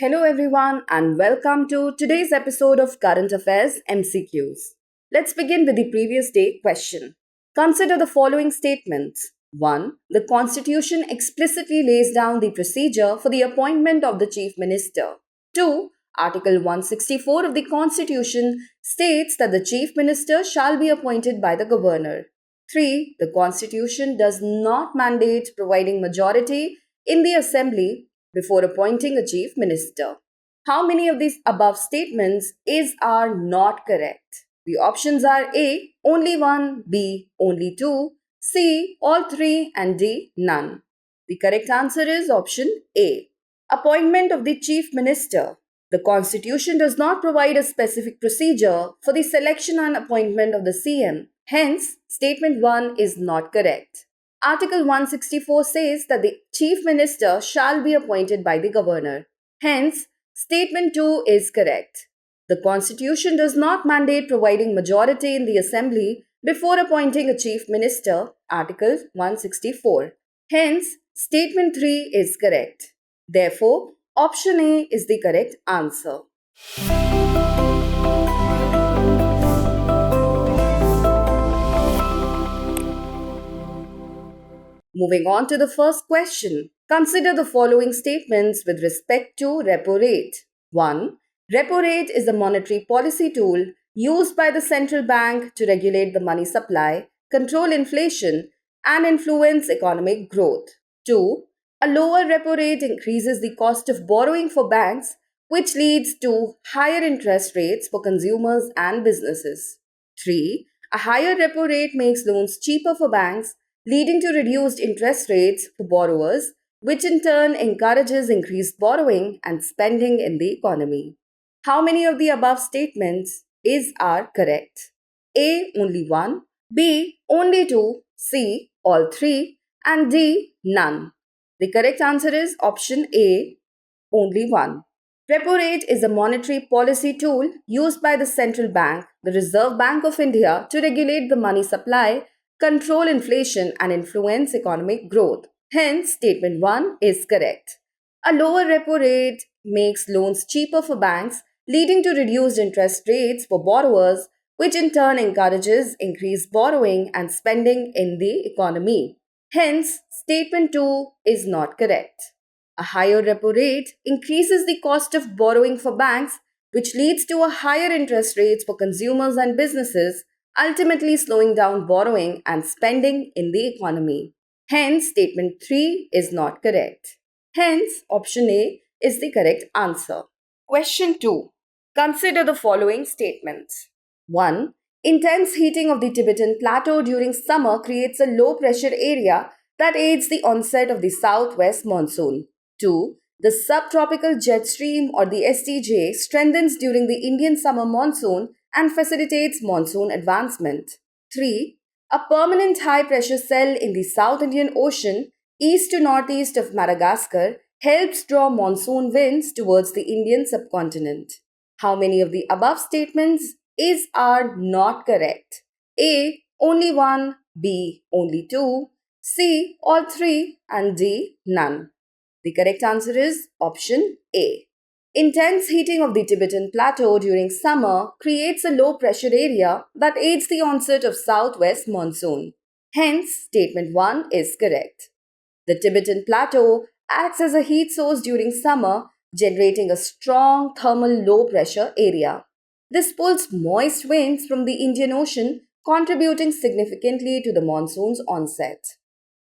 Hello, everyone, and welcome to today's episode of Current Affairs MCQs. Let's begin with the previous day question. Consider the following statements. 1. The Constitution explicitly lays down the procedure for the appointment of the Chief Minister. 2. Article 164 of the Constitution states that the Chief Minister shall be appointed by the Governor. 3. The Constitution does not mandate providing majority in the Assembly before appointing a chief minister. How many of these above statements are not correct? The options are A, only one, B, only two, C, all three, and D, none. The correct answer is option A. Appointment of the chief minister. The Constitution does not provide a specific procedure for the selection and appointment of the CM. Hence, statement 1 is not correct. Article 164 says that the Chief Minister shall be appointed by the Governor. Hence, Statement 2 is correct. The Constitution does not mandate providing majority in the Assembly before appointing a Chief Minister. Article 164. Hence, Statement 3 is correct. Therefore, option A is the correct answer. Moving on to the first question. Consider the following statements with respect to repo rate. 1. Repo rate is a monetary policy tool used by the central bank to regulate the money supply, control inflation, and influence economic growth. 2. A lower repo rate increases the cost of borrowing for banks, which leads to higher interest rates for consumers and businesses. 3. A higher repo rate makes loans cheaper for banks, leading to reduced interest rates for borrowers, which in turn encourages increased borrowing and spending in the economy. How many of the above statements are correct? A. Only one, B. Only two, C. All three, and D. None. The correct answer is option A. Only one. Repo rate is a monetary policy tool used by the central bank, the Reserve Bank of India, to regulate the money supply, control inflation, and influence economic growth. Hence, statement 1 is correct. A lower repo rate makes loans cheaper for banks, leading to reduced interest rates for borrowers, which in turn encourages increased borrowing and spending in the economy. Hence, statement 2 is not correct. A higher repo rate increases the cost of borrowing for banks, which leads to a higher interest rates for consumers and businesses, ultimately slowing down borrowing and spending in the economy. Hence, statement 3 is not correct. Hence, option A is the correct answer. Question 2. Consider the following statements. 1. Intense heating of the Tibetan Plateau during summer creates a low pressure area that aids the onset of the southwest monsoon. 2. The subtropical jet stream or the STJ strengthens during the Indian summer monsoon and facilitates monsoon advancement. 3. A permanent high pressure cell in the South Indian Ocean, east to northeast of Madagascar, helps draw monsoon winds towards the Indian subcontinent. How many of the above statements are not correct? A. Only one, B. Only two, C. All three, and D. None. The correct answer is option A. Intense heating of the Tibetan Plateau during summer creates a low pressure area that aids the onset of southwest monsoon. Hence, statement 1 is correct. The Tibetan Plateau acts as a heat source during summer, generating a strong thermal low pressure area. This pulls moist winds from the Indian Ocean, contributing significantly to the monsoon's onset.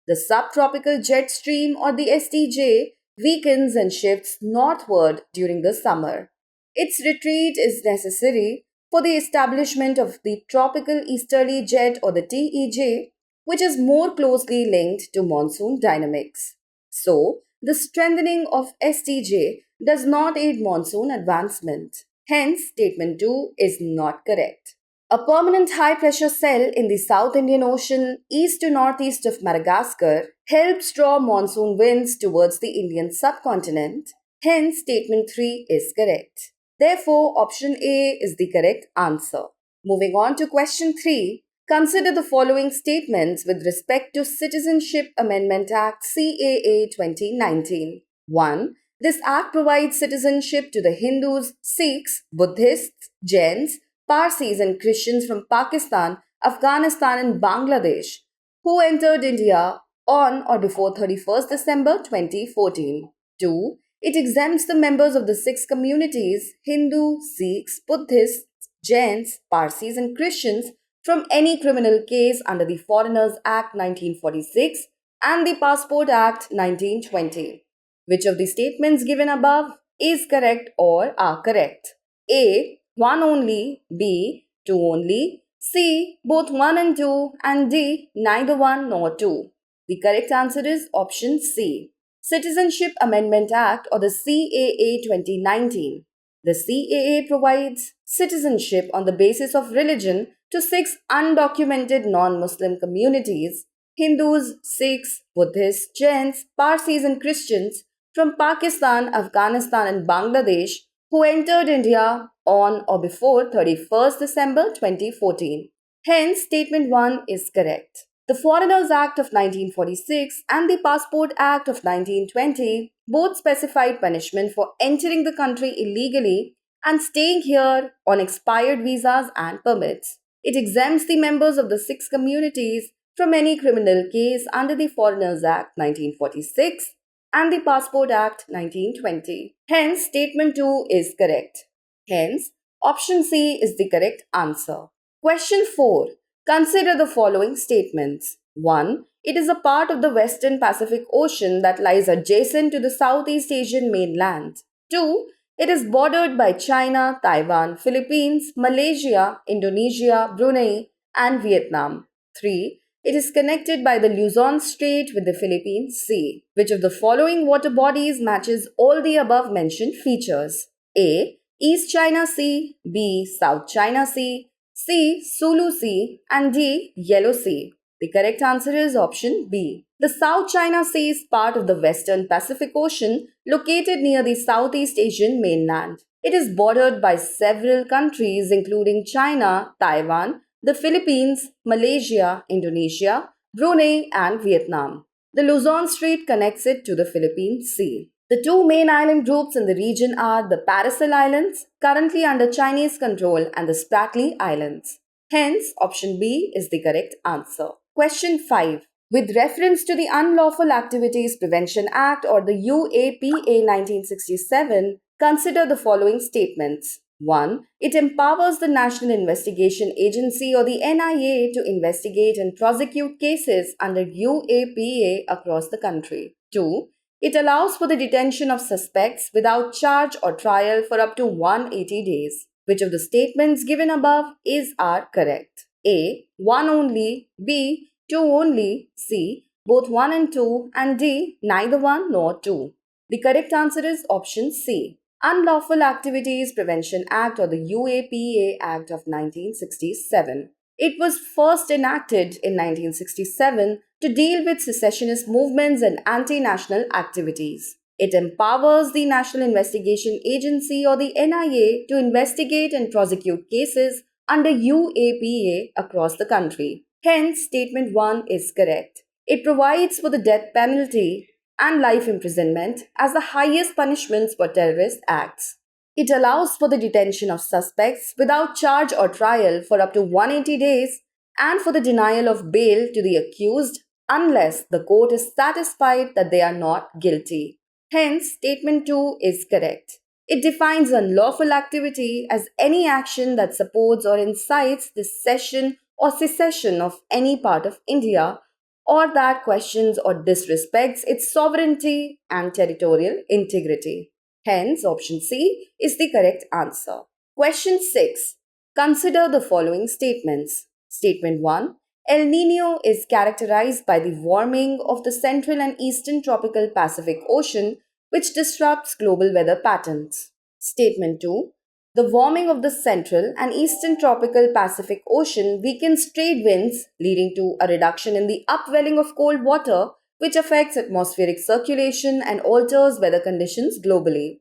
The subtropical jet stream or the STJ weakens and shifts northward during the summer. Its retreat is necessary for the establishment of the tropical easterly jet or the TEJ, which is more closely linked to monsoon dynamics. So, the strengthening of STJ does not aid monsoon advancement. Hence, statement 2 is not correct. A permanent high pressure cell in the South Indian Ocean, east to northeast of Madagascar, helps draw monsoon winds towards the Indian subcontinent. Hence, statement 3 is correct. Therefore, option A is the correct answer. Moving on to question 3. Consider the following statements with respect to Citizenship Amendment Act CAA 2019. 1. This act provides citizenship to the Hindus, Sikhs, Buddhists, Jains, Parsis, and Christians from Pakistan, Afghanistan, and Bangladesh who entered India on or before 31st December 2014. 2. It exempts the members of the six communities Hindu, Sikhs, Buddhists, Jains, Parsis, and Christians from any criminal case under the Foreigners Act 1946 and the Passport Act 1920. Which of the statements given above is correct or are correct? A. 1 only, B. 2 only, C. Both 1 and 2, and D. Neither 1 nor 2. The correct answer is option C. Citizenship Amendment Act or the CAA 2019. The CAA provides citizenship on the basis of religion to six undocumented non-Muslim communities Hindus, Sikhs, Buddhists, Jains, Parsis, and Christians from Pakistan, Afghanistan, and Bangladesh who entered India on or before 31st December 2014. Hence, statement 1 is correct. The Foreigners Act of 1946 and the Passport Act of 1920 both specified punishment for entering the country illegally and staying here on expired visas and permits. It exempts the members of the six communities from any criminal case under the Foreigners Act 1946 and the Passport Act 1920. Hence, statement 2 is correct. Hence, option C is the correct answer. Question 4. Consider the following statements. 1. It is a part of the Western Pacific Ocean that lies adjacent to the Southeast Asian mainland. 2. It is bordered by China, Taiwan, Philippines, Malaysia, Indonesia, Brunei, and Vietnam. 3. It is connected by the Luzon Strait with the Philippine Sea. Which of the following water bodies matches all the above mentioned features? A. East China Sea, B. South China Sea, C. Sulu Sea, and D. Yellow Sea. The correct answer is option B. The South China Sea is part of the Western Pacific Ocean located near the Southeast Asian mainland. It is bordered by several countries including China, Taiwan, the Philippines, Malaysia, Indonesia, Brunei, and Vietnam. The Luzon Strait connects it to the Philippine Sea. The two main island groups in the region are the Paracel Islands, currently under Chinese control, and the Spratly Islands. Hence, option B is the correct answer. Question 5. With reference to the Unlawful Activities Prevention Act or the UAPA 1967, consider the following statements. 1. It empowers the National Investigation Agency or the NIA to investigate and prosecute cases under UAPA across the country. 2. It allows for the detention of suspects without charge or trial for up to 180 days. Which of the statements given above are correct? A. 1 only, B. 2 only, C. Both 1 and 2, and D. Neither 1 nor 2. The correct answer is option C. Unlawful Activities Prevention Act or the UAPA Act of 1967. It was first enacted in 1967 to deal with secessionist movements and anti-national activities. It empowers the National Investigation Agency or the NIA to investigate and prosecute cases under UAPA across the country. Hence, statement 1 is correct. It provides for the death penalty and life imprisonment as the highest punishments for terrorist acts. It allows for the detention of suspects without charge or trial for up to 180 days and for the denial of bail to the accused unless the court is satisfied that they are not guilty. Hence, statement 2 is correct. It defines unlawful activity as any action that supports or incites the cession or secession of any part of India or that questions or disrespects its sovereignty and territorial integrity. Hence, option C is the correct answer. Question 6. Consider the following statements. Statement 1. El Nino is characterized by the warming of the central and eastern tropical Pacific Ocean, which disrupts global weather patterns. Statement 2. The warming of the central and eastern tropical Pacific Ocean weakens trade winds, leading to a reduction in the upwelling of cold water, which affects atmospheric circulation and alters weather conditions globally.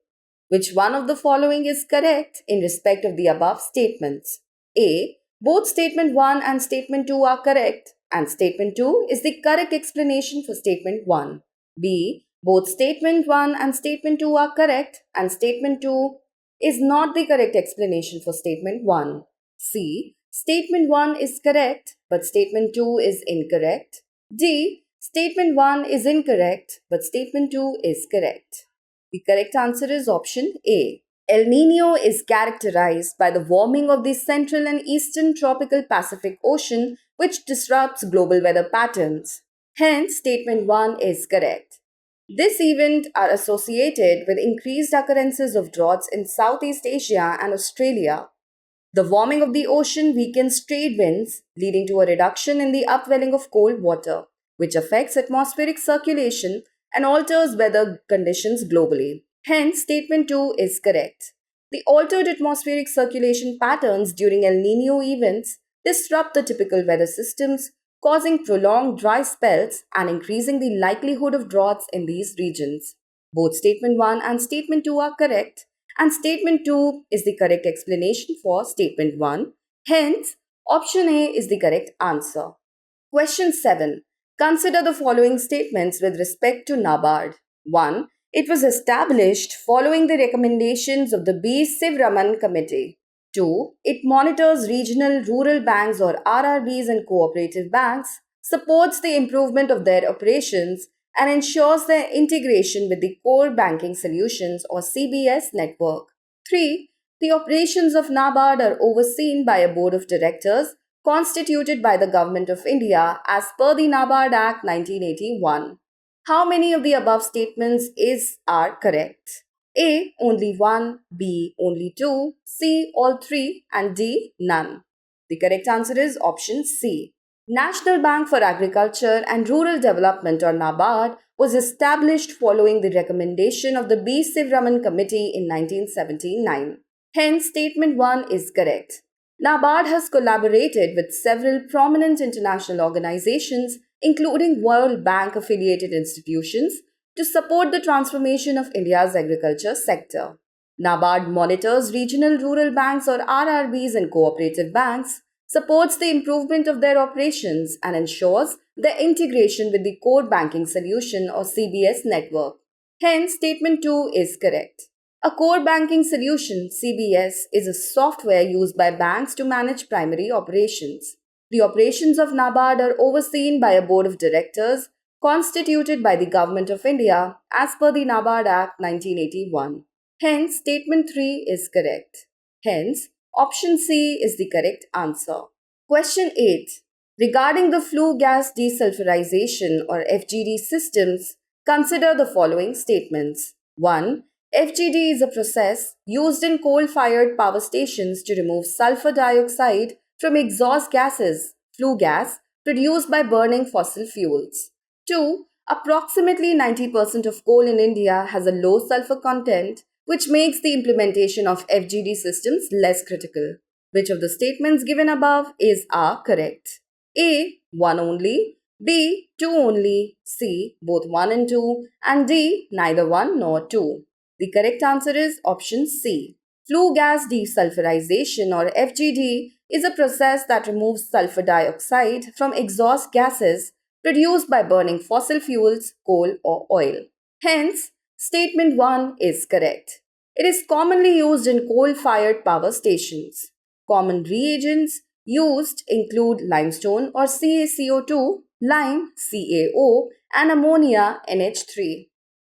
Which one of the following is correct in respect of the above statements? A. Both statement 1 and statement 2 are correct, and statement 2 is the correct explanation for statement 1. B. Both statement 1 and statement 2 are correct, and statement 2 is not the correct explanation for statement 1. C. Statement 1 is correct, but statement 2 is incorrect. D. Statement 1 is incorrect, but statement 2 is correct. The correct answer is option A. El Nino is characterized by the warming of the central and eastern tropical Pacific Ocean, which disrupts global weather patterns. Hence, statement 1 is correct. This event are associated with increased occurrences of droughts in Southeast Asia and Australia. The warming of the ocean weakens trade winds, leading to a reduction in the upwelling of cold water, which affects atmospheric circulation and alters weather conditions globally. Hence, statement 2 is correct. The altered atmospheric circulation patterns during El Nino events disrupt the typical weather systems, causing prolonged dry spells and increasing the likelihood of droughts in these regions. Both statement 1 and statement 2 are correct, and statement 2 is the correct explanation for statement 1. Hence, option A is the correct answer. Question 7. Consider the following statements with respect to NABARD. 1. It was established following the recommendations of the B. Sivaraman Committee. 2. It monitors regional rural banks or RRBs and cooperative banks, supports the improvement of their operations, and ensures their integration with the core banking solutions or CBS network. 3. The operations of NABARD are overseen by a board of directors constituted by the Government of India as per the NABARD Act 1981. How many of the above statements are correct? A. Only 1, B. Only 2, C. All 3, and D. None. The correct answer is option C. National Bank for Agriculture and Rural Development or NABARD was established following the recommendation of the B. Sivaraman Committee in 1979. Hence, statement 1 is correct. NABARD has collaborated with several prominent international organizations, including World Bank affiliated institutions, to support the transformation of India's agriculture sector. NABARD monitors regional rural banks or RRBs and cooperative banks, supports the improvement of their operations, and ensures their integration with the core banking solution or CBS network. Hence, statement 2 is correct. A core banking solution, CBS, is a software used by banks to manage primary operations. The operations of NABARD are overseen by a board of directors constituted by the Government of India as per the NABARD Act 1981. Hence, statement 3 is correct. Hence, option C is the correct answer. Question 8. Regarding the flue gas desulfurization or FGD systems, consider the following statements. 1. FGD is a process used in coal-fired power stations to remove sulfur dioxide from exhaust gases, flue gas, produced by burning fossil fuels. 2. Approximately 90% of coal in India has a low sulfur content, which makes the implementation of FGD systems less critical. Which of the statements given above are correct? A. 1 only, B. 2 only, C. Both 1 and 2, and D. Neither 1 nor 2. The correct answer is option C. Flue gas desulfurization or FGD is a process that removes sulfur dioxide from exhaust gases produced by burning fossil fuels, coal or oil. Hence, statement 1 is correct. It is commonly used in coal-fired power stations. Common reagents used include limestone or CaCO2, lime CaO, and ammonia NH3.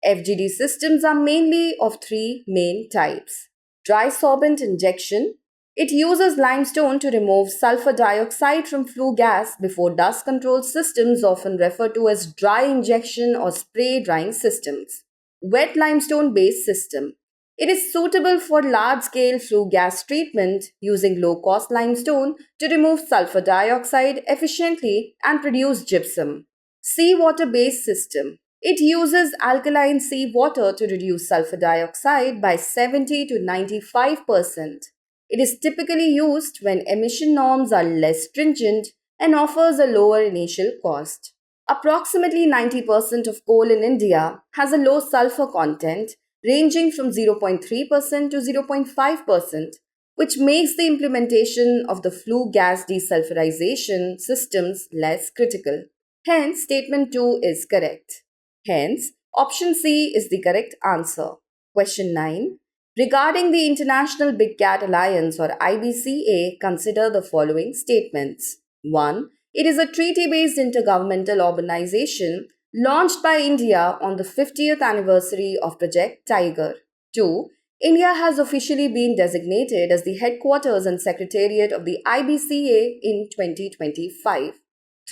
FGD systems are mainly of 3 main types. Dry sorbent injection. It uses limestone to remove sulfur dioxide from flue gas before dust control systems, often referred to as dry injection or spray drying systems. Wet limestone based system. It is suitable for large-scale flue gas treatment using low-cost limestone to remove sulfur dioxide efficiently and produce gypsum. Seawater-based system. It uses alkaline seawater to reduce sulfur dioxide by 70 to 95%. It is typically used when emission norms are less stringent and offers a lower initial cost. Approximately 90% of coal in India has a low sulfur content ranging from 0.3% to 0.5%, which makes the implementation of the flue gas desulfurization systems less critical. Hence, statement 2 is correct. Hence, Option C is the correct answer. Question 9. Regarding the International Big Cat Alliance or IBCA, consider the following statements. 1. It is a treaty-based intergovernmental organization launched by India on the 50th anniversary of Project Tiger. 2. India has officially been designated as the headquarters and secretariat of the IBCA in 2025.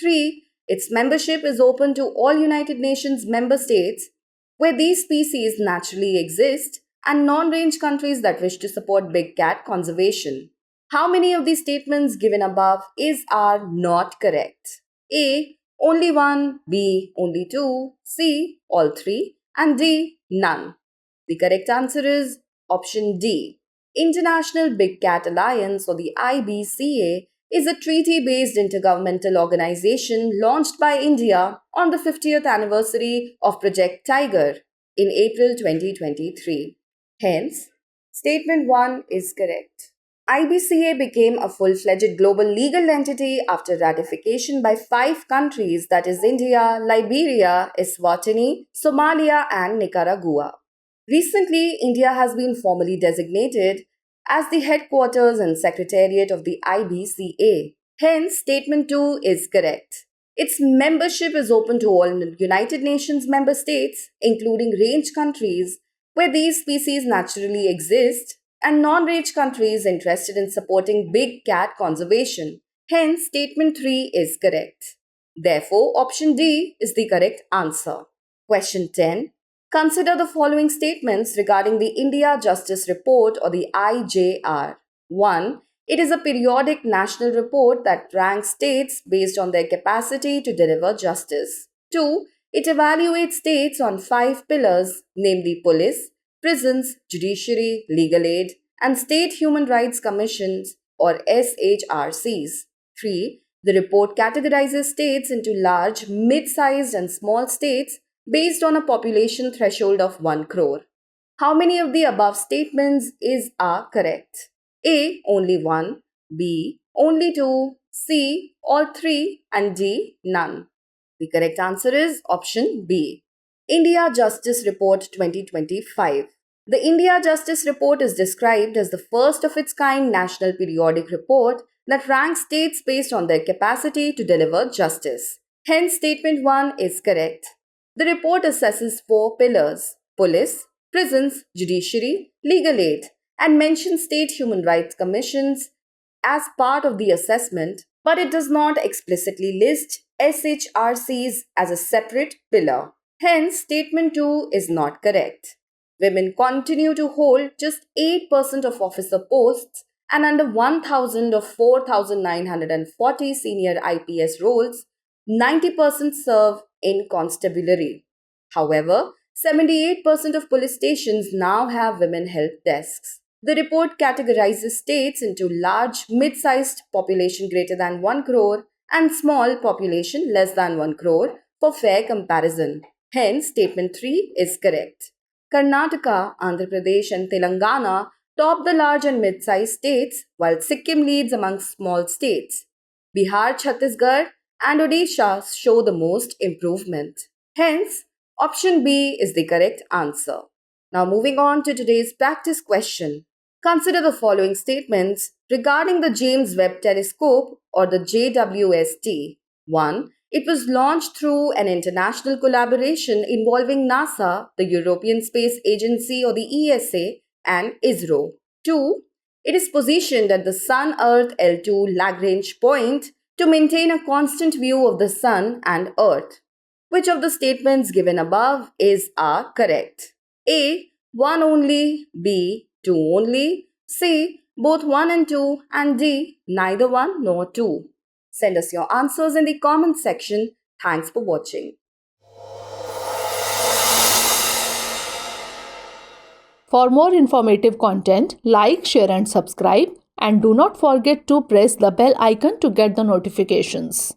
3. Its membership is open to all United Nations member states where these species naturally exist and non-range countries that wish to support big cat conservation. How many of these statements given above are not correct? A. Only 1, B. Only 2, C. All 3, and D. None. The correct answer is option D. International Big Cat Alliance or the IBCA is a treaty-based intergovernmental organization launched by India on the 50th anniversary of Project Tiger in April 2023. Hence, statement 1 is correct. IBCA became a full-fledged global legal entity after ratification by 5 countries, that is India, Liberia, Eswatini, Somalia and Nicaragua. Recently, India has been formally designated as the headquarters and secretariat of the IBCA. Hence, statement 2 is correct. Its membership is open to all United Nations member states, including range countries where these species naturally exist, and non-range countries interested in supporting big cat conservation. Hence, statement 3 is correct. Therefore, option D is the correct answer. Question 10. Consider the following statements regarding the India Justice Report or the IJR. 1. It is a periodic national report that ranks states based on their capacity to deliver justice. 2. It evaluates states on 5 pillars, namely police, prisons, judiciary, legal aid, and state human rights commissions or SHRCs. 3. The report categorizes states into large, mid-sized and small states based on a population threshold of 1 crore. How many of the above statements are correct? A. Only 1, B. Only 2, C. All 3, and D. None. The correct answer is option B. India Justice Report 2025. The India Justice Report is described as the first of its kind national periodic report that ranks states based on their capacity to deliver justice. Hence, statement 1 is correct. The report assesses 4 pillars: police, prisons, judiciary, legal aid, and mentions state human rights commissions as part of the assessment, but it does not explicitly list SHRCs as a separate pillar. Hence, statement 2 is not correct. Women continue to hold just 8% of officer posts, and under 1,000 of 4,940 senior IPS roles, 90% serve in constabulary. However, 78% of police stations now have women help desks. The report categorizes states into large, mid-sized population greater than 1 crore and small population less than 1 crore for fair comparison. Hence, statement 3 is correct. Karnataka, Andhra Pradesh and Telangana top the large and mid-sized states, while Sikkim leads amongst small states. Bihar, Chhattisgarh and Odisha show the most improvement. Hence, option B is the correct answer. Now moving on to today's practice question. Consider the following statements regarding the James Webb Telescope or the JWST. 1. It was launched through an international collaboration involving NASA, the European Space Agency or the ESA, and ISRO. 2. It is positioned at the Sun-Earth L2 Lagrange point to maintain a constant view of the Sun and Earth. Which of the statements given above are correct? A. 1 only, B. 2 only, C. Both 1 and 2, and D. Neither 1 nor 2. Send us your answers in the comment section. Thanks for watching. For more informative content, like, share and subscribe, and do not forget to press the bell icon to get the notifications.